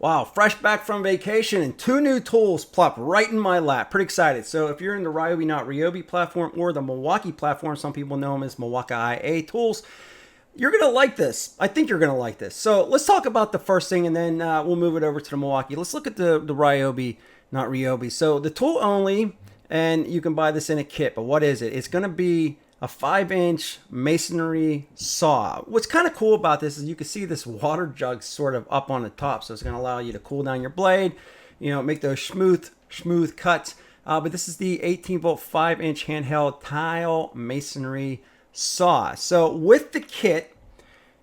Wow, fresh back from vacation and 2 new tools plopped right in my lap. Pretty excited. So if you're in the Ryobi, not Ryobi platform or the Milwaukee platform, some people know them as Milwaukee IA tools, you're going to like this. I think you're going to like this. So let's talk about the first thing and then we'll move it over to the Milwaukee. Let's look at the Ryobi, not Ryobi. So the tool only, and you can buy this in a kit, but what is it? It's going to be a 5-inch masonry saw. What's kind of cool about this is you can see this water jug sort of up on the top, so it's going to allow you to cool down your blade, you know, make those smooth cuts. But this is the 18-volt 5-inch handheld tile masonry saw. So with the kit,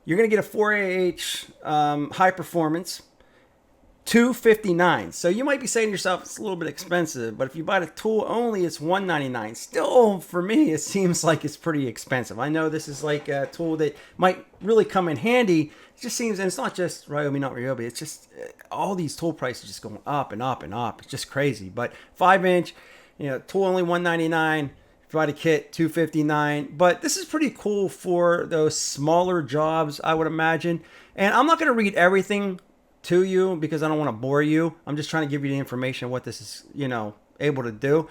you're going to get a 4AH high performance $259. So you might be saying to yourself, it's a little bit expensive, but if you buy the tool only, it's $199. Still, for me, it seems like it's pretty expensive. I know this is like a tool that might really come in handy. It just seems, and it's not just Ryobi, not Ryobi. It's just all these tool prices just going up and up and up. It's just crazy. But 5-inch, you know, tool only $199. If you buy the kit, $259. But this is pretty cool for those smaller jobs, I would imagine. And I'm not going to read everything to you because I don't want to bore you. I'm just trying to give you the information of what this is, you know, able to do.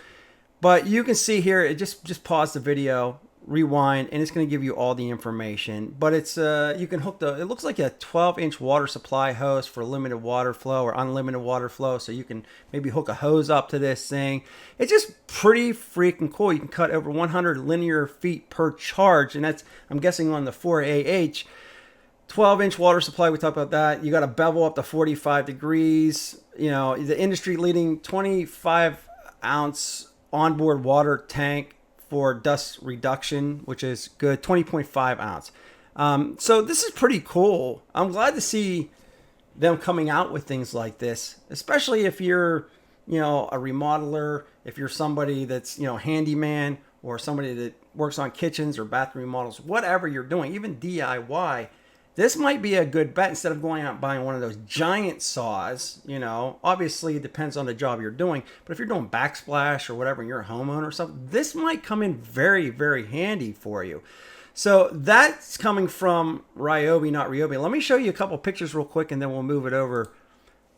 But you can see here, it just pause the video, rewind, and it's going to give you all the information. But it's you can hook it looks like a 12-inch water supply hose for limited water flow or unlimited water flow. So you can maybe hook a hose up to this thing. It's just pretty freaking cool. You can cut over 100 linear feet per charge, and that's, I'm guessing, on the 4AH. 12-inch water supply, we talked about that. You got a bevel up to 45 degrees. You know, the industry leading 25-ounce onboard water tank for dust reduction, which is good, 20.5 ounce. So this is pretty cool. I'm glad to see them coming out with things like this, especially if you're, you know, a remodeler, if you're somebody that's, you know, handyman or somebody that works on kitchens or bathroom remodels, whatever you're doing, even DIY. This might be a good bet instead of going out and buying one of those giant saws. You know, obviously it depends on the job you're doing, but if you're doing backsplash or whatever and you're a homeowner or something, this might come in very, very handy for you. So that's coming from Ryobi, not Ryobi. Let me show you a couple pictures real quick and then we'll move it over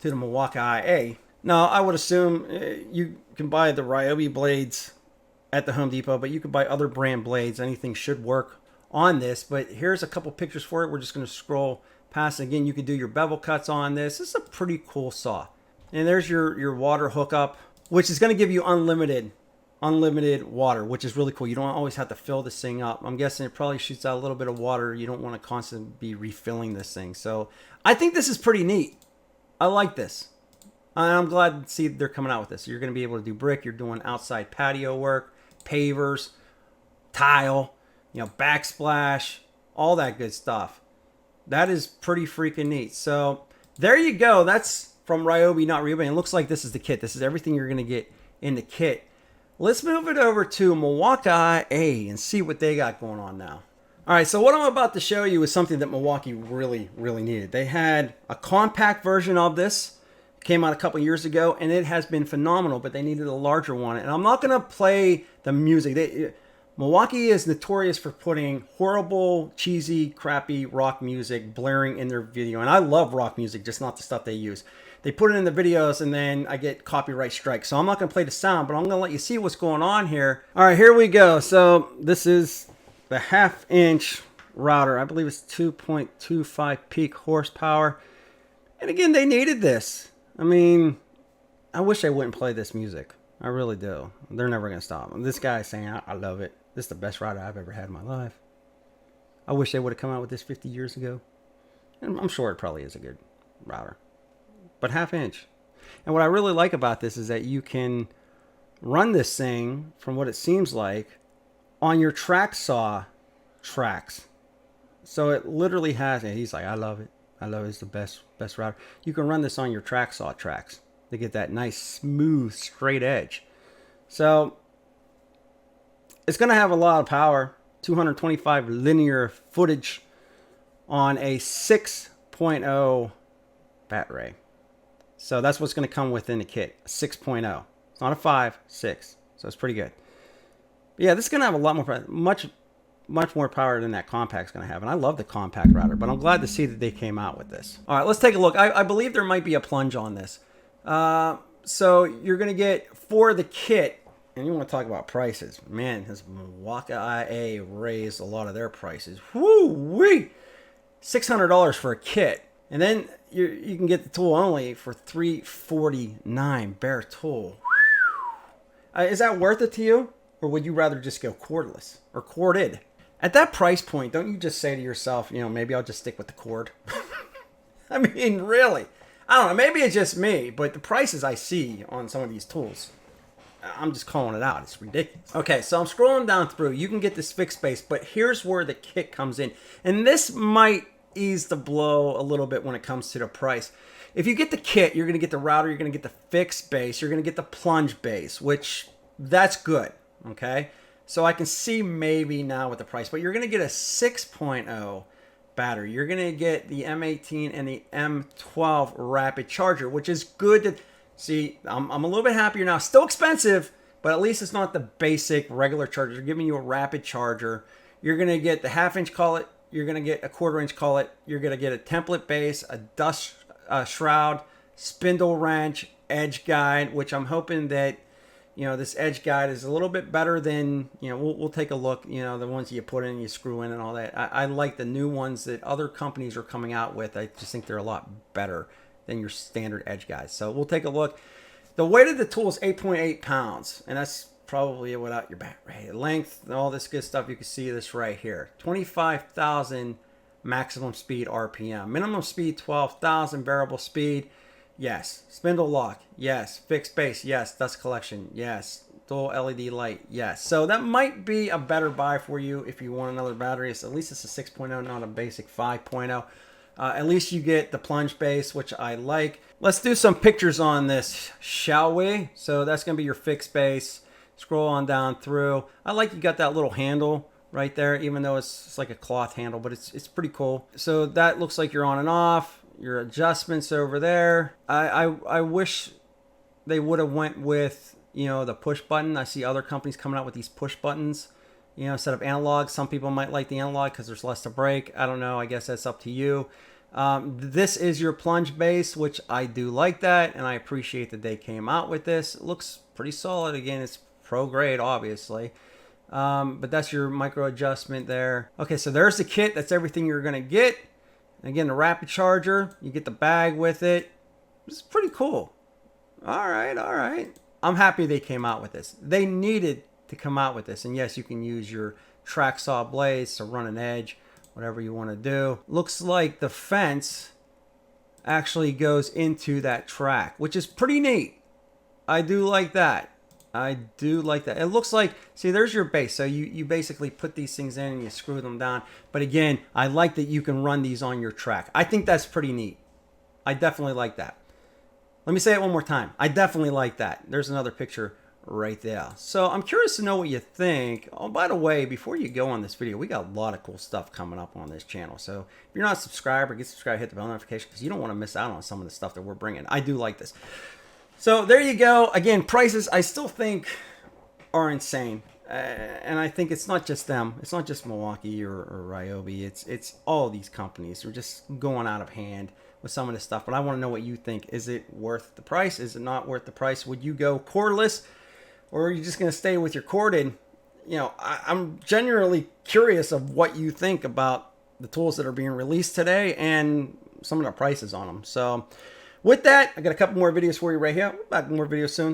to the Milwaukee IA. Now, I would assume you can buy the Ryobi blades at the Home Depot, but you can buy other brand blades. Anything should work on this, but here's a couple pictures for it. We're just going to scroll past. Again, you can do your bevel cuts on this. This is a pretty cool saw. And there's your water hookup, which is going to give you unlimited water, which is really cool. You don't always have to fill this thing up. I'm guessing it probably shoots out a little bit of water. You don't want to constantly be refilling this thing. So I think this is pretty neat. I like this. I'm glad to see they're coming out with this. You're going to be able to do brick. You're doing outside patio work, pavers, tile, you know, backsplash, all that good stuff. That is pretty freaking neat. So there you go. That's from Ryobi, not Ryobi. It looks like this is the kit. This is everything you're going to get in the kit. Let's move it over to Milwaukee IA and see what they got going on now. All right, so what I'm about to show you is something that Milwaukee really, really needed. They had a compact version of this. Came out a couple years ago, and it has been phenomenal, but they needed a larger one. And I'm not going to play the music. Milwaukee is notorious for putting horrible, cheesy, crappy rock music blaring in their video. And I love rock music, just not the stuff they use. They put it in the videos and then I get copyright strikes. So I'm not going to play the sound, but I'm going to let you see what's going on here. All right, here we go. So this is the 1/2-inch router. I believe it's 2.25 peak horsepower. And again, they needed this. I mean, I wish they wouldn't play this music. I really do. They're never going to stop. This guy's saying, I love it. This is the best router I've ever had in my life. I wish they would have come out with this 50 years ago. And I'm sure it probably is a good router. But 1/2-inch. And what I really like about this is that you can run this thing, from what it seems like, on your track saw tracks. So it literally has, and he's like, I love it. I love it. It's the best router. You can run this on your track saw tracks to get that nice, smooth, straight edge. So it's going to have a lot of power, 225 linear footage on a 6.0 battery. So that's what's going to come within the kit, 6.0. It's not a 5, 6. So it's pretty good. But yeah, this is going to have a lot more, much much more power than that compact's going to have. And I love the compact router, but I'm glad to see that they came out with this. All right, let's take a look. I believe there might be a plunge on this. So you're going to get, for the kit, and you want to talk about prices. Man, has Milwaukee IA raised a lot of their prices. Woo-wee! $600 for a kit. And then you can get the tool only for $349, bare tool. Is that worth it to you? Or would you rather just go cordless or corded? At that price point, don't you just say to yourself, maybe I'll just stick with the cord? I mean, really. I don't know. Maybe it's just me, but the prices I see on some of these tools, I'm just calling it out. It's ridiculous. Okay, so I'm scrolling down through. You can get this fixed base, but here's where the kit comes in. And this might ease the blow a little bit when it comes to the price. If you get the kit, you're going to get the router, you're going to get the fixed base, you're going to get the plunge base, which that's good. Okay, so I can see maybe now with the price, but you're going to get a 6.0 battery. You're going to get the M18 and the M12 rapid charger, which is good to see. I'm a little bit happier now. Still expensive, but at least it's not the basic regular charger. They're giving you a rapid charger. You're going to get the 1/2-inch collet. You're going to get a 1/4-inch collet. You're going to get a template base, a dust shroud, spindle wrench, edge guide, which I'm hoping that this edge guide is a little bit better than, we'll take a look, the ones you put in, you screw in and all that. I like the new ones that other companies are coming out with. I just think they're a lot better than your standard edge guides. So we'll take a look. The weight of the tool is 8.8 pounds, and that's probably without your battery. Length and all this good stuff, you can see this right here. 25,000 maximum speed RPM. Minimum speed 12,000, variable speed. Yes. Spindle lock. Yes. Fixed base. Yes. Dust collection. Yes. Dual LED light. Yes. So that might be a better buy for you if you want another battery. At least it's a 6.0, not a basic 5.0. At least you get the plunge base, which I like. Let's do some pictures on this, shall we? So that's going to be your fixed base. Scroll on down through. I like you got that little handle right there, even though it's like a cloth handle, but it's pretty cool. So that looks like you're on and off. Your adjustments over there. I wish they would have went with, the push button. I see other companies coming out with these push buttons, instead of analog. Some people might like the analog because there's less to break. I don't know. I guess that's up to you. This is your plunge base, which I do like that, and I appreciate that they came out with this. It looks pretty solid. Again, it's pro grade, obviously. But that's your micro adjustment there. Okay, so there's the kit. That's everything you're going to get. Again, the rapid charger, you get the bag with it. It's pretty cool. All right. I'm happy they came out with this. They needed to come out with this. And yes, you can use your track saw blades to run an edge, whatever you want to do. Looks like the fence actually goes into that track, which is pretty neat. I do like that. It looks like, see, there's your base. So you basically put these things in and you screw them down. But again, I like that you can run these on your track. I think that's pretty neat. I definitely like that. Let me say it one more time. I definitely like that. There's another picture right there. So I'm curious to know what you think. Oh, by the way, before you go on this video, we got a lot of cool stuff coming up on this channel. So if you're not a subscriber, get subscribed, hit the bell notification, because you don't want to miss out on some of the stuff that we're bringing. I do like this. So there you go. Again, prices I still think are insane. And I think it's not just them. It's not just Milwaukee or Ryobi. It's all these companies. They're just going out of hand with some of this stuff. But I want to know what you think. Is it worth the price? Is it not worth the price? Would you go cordless? Or are you just going to stay with your corded? I'm genuinely curious of what you think about the tools that are being released today and some of the prices on them. So with that, I got a couple more videos for you right here. Back with more videos soon.